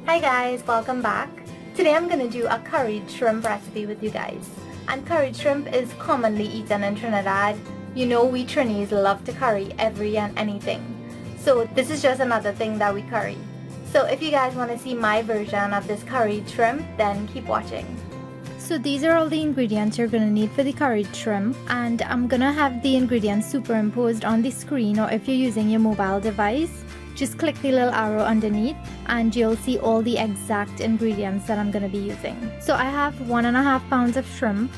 Hi guys, welcome back. Today I'm going to do a curried shrimp recipe with you guys. And curried shrimp is commonly eaten in Trinidad. You know we Trinis love to curry every and anything. So this is just another thing that we curry. So if you guys want to see my version of this curried shrimp, then keep watching. So these are all the ingredients you're going to need for the curried shrimp, and I'm going to have the ingredients superimposed on the screen, or if you're using your mobile device, just click the little arrow underneath and you'll see all the exact ingredients that I'm going to be using. So I have 1.5 pounds of shrimp,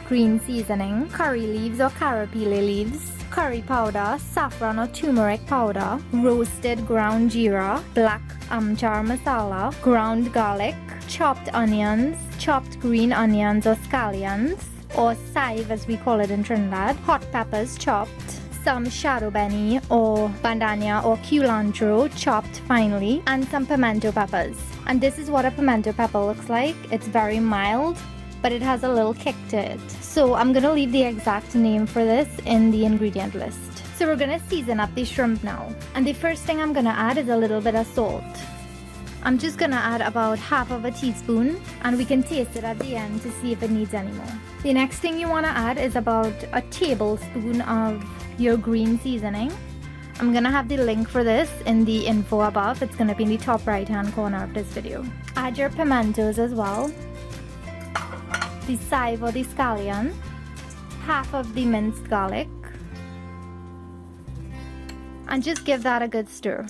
green seasoning, curry leaves or karrapillai leaves, curry powder, saffron or turmeric powder, roasted ground geera, black amchar masala, ground garlic, chopped onions, chopped green onions or scallions, or chive as we call it in Trinidad, hot peppers chopped, some shadon beni or bandhanya or culantro chopped finely, and some pimento peppers. And this is what a pimento pepper looks like. It's very mild, but it has a little kick to it. So I'm gonna leave the exact name for this in the ingredient list. So we're gonna season up the shrimp now. And the first thing I'm gonna add is a little bit of salt. I'm just gonna add about half of a teaspoon, and we can taste it at the end to see if it needs any more. The next thing you wanna add is about a tablespoon of your green seasoning. I'm gonna have the link for this in the info above. It's gonna be in the top right hand corner of this video. Add your pimentos as well, the chive or the scallion, half of the minced garlic, and just give that a good stir.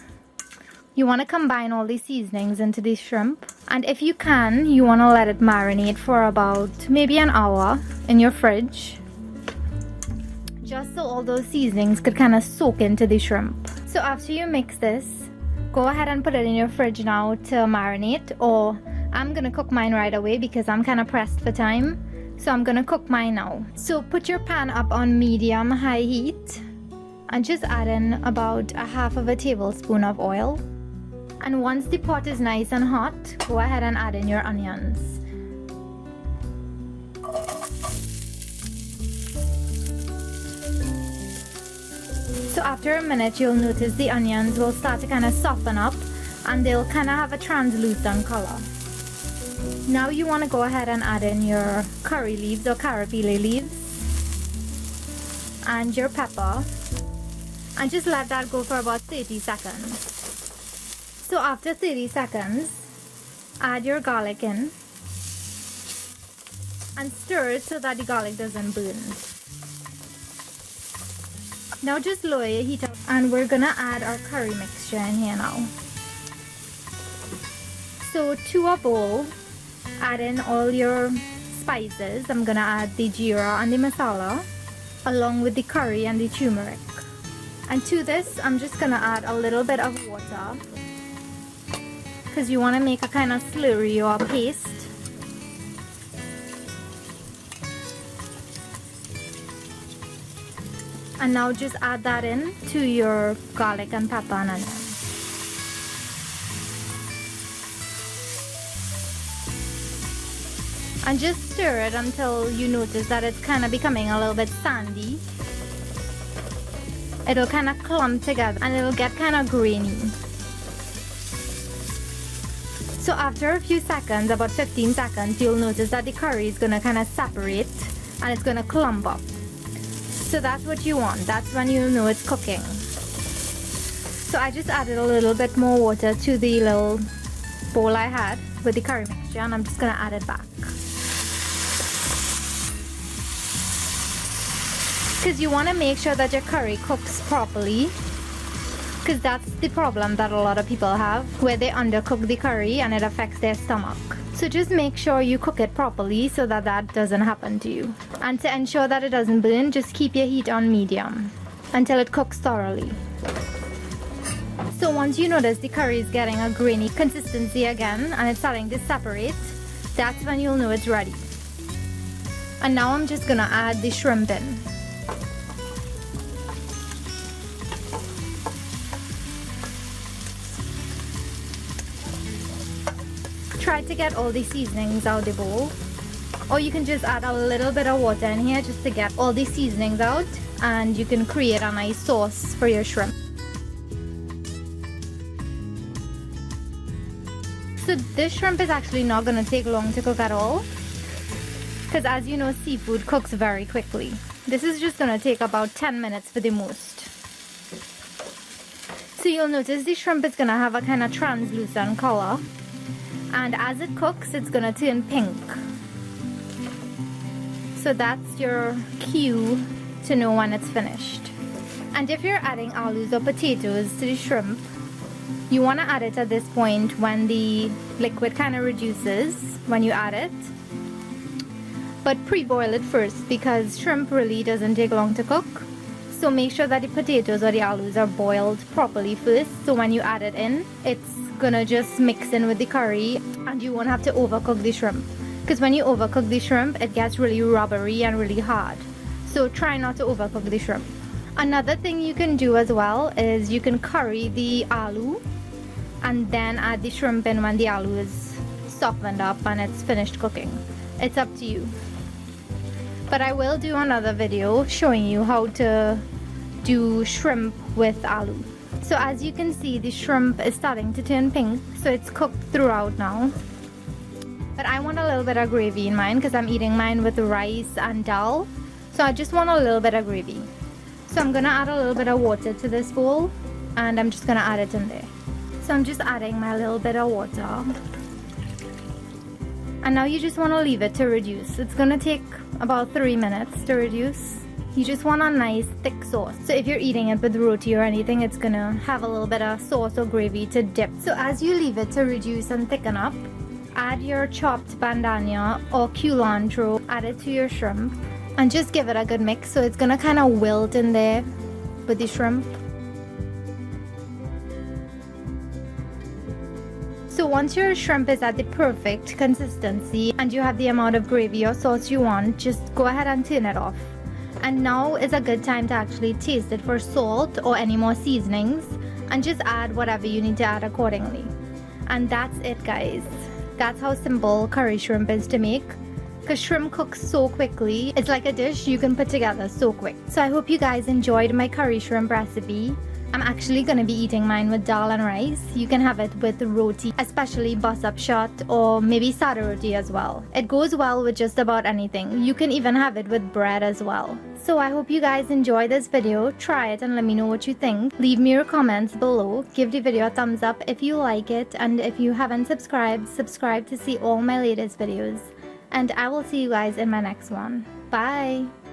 You want to combine all the seasonings into the shrimp, and if you can, you want to let it marinate for about maybe an hour in your fridge, just so all those seasonings could kind of soak into the shrimp. So after you mix this, go ahead and put it in your fridge now to marinate, or I'm gonna cook mine right away because I'm kind of pressed for time, so I'm gonna cook mine now. So put your pan up on medium-high heat and just add in about a half of a tablespoon of oil. And once the pot is nice and hot, go ahead and add in your onions. So after a minute, you'll notice the onions will start to kind of soften up and they'll kind of have a translucent color. Now you want to go ahead and add in your curry leaves or karrapillai leaves and your pepper, and just let that go for about 30 seconds. So after 30 seconds, add your garlic in and stir it so that the garlic doesn't burn. Now just lower your heat up, and we're gonna add our curry mixture in here now. So to a bowl, add in all your spices. I'm gonna add the geera and the masala along with the curry and the turmeric. And to this, I'm just gonna add a little bit of water because you want to make a kind of slurry or paste. And now just add that in to your garlic and pepper and onion. And just stir it until you notice that it's kind of becoming a little bit sandy. It'll kind of clump together and it'll get kind of grainy. So after a few seconds, about 15 seconds, you'll notice that the curry is going to kind of separate and it's going to clump up. So that's what you want. That's when you'll know it's cooking. So I just added a little bit more water to the little bowl I had with the curry mixture, and I'm just going to add it back. Because you want to make sure that your curry cooks properly, because that's the problem that a lot of people have, where they undercook the curry and it affects their stomach. So just make sure you cook it properly so that that doesn't happen to you. And to ensure that it doesn't burn, just keep your heat on medium until it cooks thoroughly. So once you notice the curry is getting a grainy consistency again and it's starting to separate, that's when you'll know it's ready. And now I'm just gonna add the shrimp in. Try to get all the seasonings out of the bowl. Or you can just add a little bit of water in here just to get all the seasonings out, and you can create a nice sauce for your shrimp. So this shrimp is actually not going to take long to cook at all, because as you know, seafood cooks very quickly. This is just going to take about 10 minutes for the most. So you'll notice the shrimp is going to have a kind of translucent color, and as it cooks it's going to turn pink. So that's your cue to know when it's finished. And if you're adding alus or potatoes to the shrimp, you want to add it at this point when the liquid kind of reduces when you add it. But pre-boil it first, because shrimp really doesn't take long to cook. So make sure that the potatoes or the alus are boiled properly first, so when you add it in, it's gonna just mix in with the curry and you won't have to overcook the shrimp. Because when you overcook the shrimp, it gets really rubbery and really hard. So try not to overcook the shrimp. Another thing you can do as well is you can curry the aloo and then add the shrimp in when the aloo is softened up and it's finished cooking. It's up to you. But I will do another video showing you how to do shrimp with aloo. So as you can see, the shrimp is starting to turn pink, so it's cooked throughout now. But I want a little bit of gravy in mine because I'm eating mine with rice and dal. So I just want a little bit of gravy. So I'm gonna add a little bit of water to this bowl, and I'm just gonna add it in there. So I'm just adding my little bit of water. And now you just want to leave it to reduce. It's gonna take about 3 minutes to reduce. You just want a nice thick sauce. So if you're eating it with roti or anything, it's gonna have a little bit of sauce or gravy to dip. So as you leave it to reduce and thicken up, add your chopped bandhanya or culantro, add it to your shrimp, and just give it a good mix. So it's gonna kind of wilt in there with the shrimp. So once your shrimp is at the perfect consistency and you have the amount of gravy or sauce you want, just go ahead and turn it off. And now is a good time to actually taste it for salt or any more seasonings, and just add whatever you need to add accordingly. And that's it, guys. That's how simple curry shrimp is to make, because shrimp cooks so quickly. It's like a dish you can put together so quick. So I hope you guys enjoyed my curry shrimp recipe. I'm actually going to be eating mine with dal and rice. You can have it with roti, especially bus-up shot or maybe sada roti as well. It goes well with just about anything. You can even have it with bread as well. So I hope you guys enjoy this video. Try it and let me know what you think. Leave me your comments below. Give the video a thumbs up if you like it. And if you haven't subscribed, subscribe to see all my latest videos. And I will see you guys in my next one. Bye!